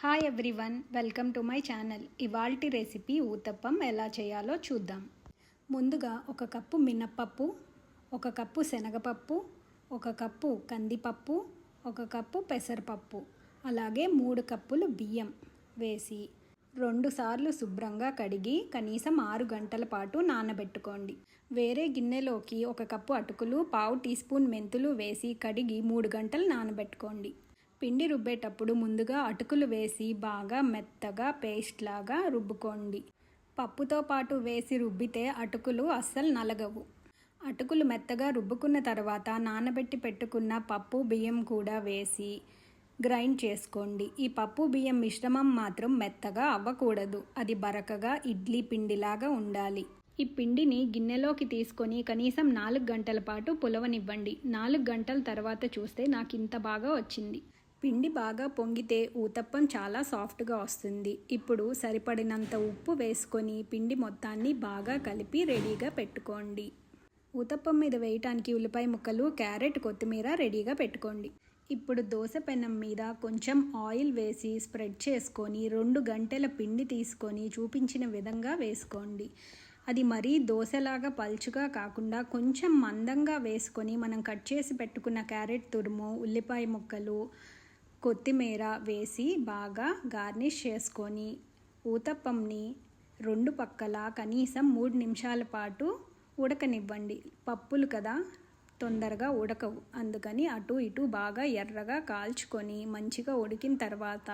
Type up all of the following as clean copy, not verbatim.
Hi everyone, welcome to my channel. ఇవాల్టి recipe uttapam ఎలా చేయాలో చూద్దాం. ముందుగా ఒక కప్పు మినప్పప్పు, ఒక కప్పు శనగపప్పు, ఒక కప్పు కందిపప్పు, ఒక కప్పు పెసరపప్పు, అలాగే 3 కప్పులు బియ్యం వేసి 2 సార్లు శుభ్రంగా కడిగి కనీసం 6 గంటల పాటు నానబెట్టుకోండి. వేరే గిన్నెలోకి ఒక కప్పు అటుకులు, పావు టీ స్పూన్ మెంతులు వేసి కడిగి 3 గంటలు నానబెట్టుకోండి. పిండి రుబ్బేటప్పుడు ముందుగా అటుకులు వేసి బాగా మెత్తగా పేస్ట్ లాగా రుబ్బుకోండి. పప్పుతో పాటు వేసి రుబ్బితే అటుకులు అస్సలు నలగవు. అటుకులు మెత్తగా రుబ్బుకున్న తర్వాత నానబెట్టి పెట్టుకున్న పప్పు బియ్యం కూడా వేసి గ్రైండ్ చేసుకోండి. ఈ పప్పు బియ్యం మిశ్రమం మాత్రం మెత్తగా అవ్వకూడదు, అది బరకగా ఇడ్లీ పిండిలాగా ఉండాలి. ఈ పిండిని గిన్నెలోకి తీసుకొని కనీసం 4 గంటల పాటు పులవనివ్వండి. 4 గంటల తర్వాత చూస్తే నాకు ఇంత బాగా వచ్చింది. పిండి బాగా పొంగితే ఊతప్పం చాలా సాఫ్ట్గా వస్తుంది. ఇప్పుడు సరిపడినంత ఉప్పు వేసుకొని పిండి మొత్తాన్ని బాగా కలిపి రెడీగా పెట్టుకోండి. ఊతప్పం మీద వేయటానికి ఉల్లిపాయ ముక్కలు, క్యారెట్, కొత్తిమీర రెడీగా పెట్టుకోండి. ఇప్పుడు దోశ పెనం మీద కొంచెం ఆయిల్ వేసి స్ప్రెడ్ చేసుకొని 2 గంటల పిండి తీసుకొని చూపించిన విధంగా వేసుకోండి. అది మరీ దోశలాగా పల్చుగా కాకుండా కొంచెం మందంగా వేసుకొని మనం కట్ చేసి పెట్టుకున్న క్యారెట్ తురుము, ఉల్లిపాయ ముక్కలు, కొత్తిమీర వేసి బాగా గార్నిష్ చేసుకొని ఊతప్పంని 2 పక్కల కనీసం 3 నిమిషాల పాటు ఉడకనివ్వండి. పప్పులు కదా, తొందరగా ఉడకవు, అందుకని అటు ఇటు బాగా ఎర్రగా కాల్చుకొని మంచిగా ఉడికిన తర్వాత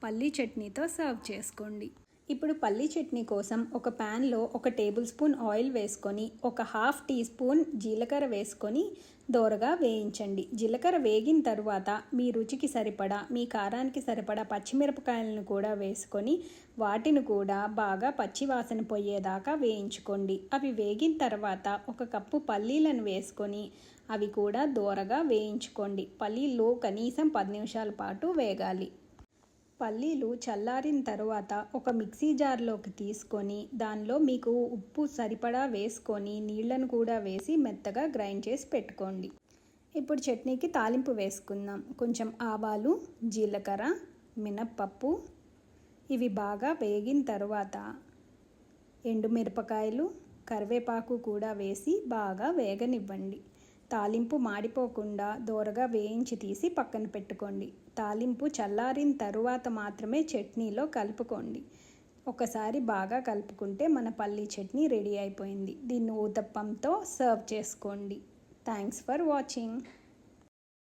పల్లీ చట్నీతో సర్వ్ చేసుకోండి. ఇప్పుడు పల్లీ చట్నీ కోసం ఒక ప్యాన్లో 1 టేబుల్ స్పూన్ ఆయిల్ వేసుకొని 1/2 టీ స్పూన్ జీలకర్ర వేసుకొని దోరగా వేయించండి. జీలకర్ర వేగిన తర్వాత మీ రుచికి సరిపడా, మీ కారానికి సరిపడా పచ్చిమిరపకాయలను కూడా వేసుకొని వాటిని కూడా బాగా పచ్చివాసన పోయేదాకా వేయించుకోండి. అవి వేగిన తర్వాత 1 కప్పు పల్లీలను వేసుకొని అవి కూడా దోరగా వేయించుకోండి. పల్లీలు కనీసం 10 నిమిషాల పాటు వేగాలి. పల్లీలు చల్లారిన తర్వాత ఒక మిక్సీ జార్లోకి తీసుకొని దానిలో మీకు ఉప్పు సరిపడా వేసుకొని నీళ్లను కూడా వేసి మెత్తగా గ్రైండ్ చేసి పెట్టుకోండి. ఇప్పుడు చట్నీకి తాలింపు వేసుకుందాం. కొంచెం ఆవాలు, జీలకర్ర, మినప్పప్పు, ఇవి బాగా వేగిన తర్వాత ఎండుమిరపకాయలు, కరివేపాకు కూడా వేసి బాగా వేగనివ్వండి. తాలింపు మాడిపోకుండా దోరగా వేయించి తీసి పక్కన పెట్టుకోండి. తాలింపు చల్లారిన తరువాత మాత్రమే చట్నీలో కలుపుకోండి. ఒకసారి బాగా కలుపుకుంటే మన పల్లీ చట్నీ రెడీ అయిపోయింది. దీన్ని ఊతప్పంతో సర్వ్ చేసుకోండి. Thanks for watching.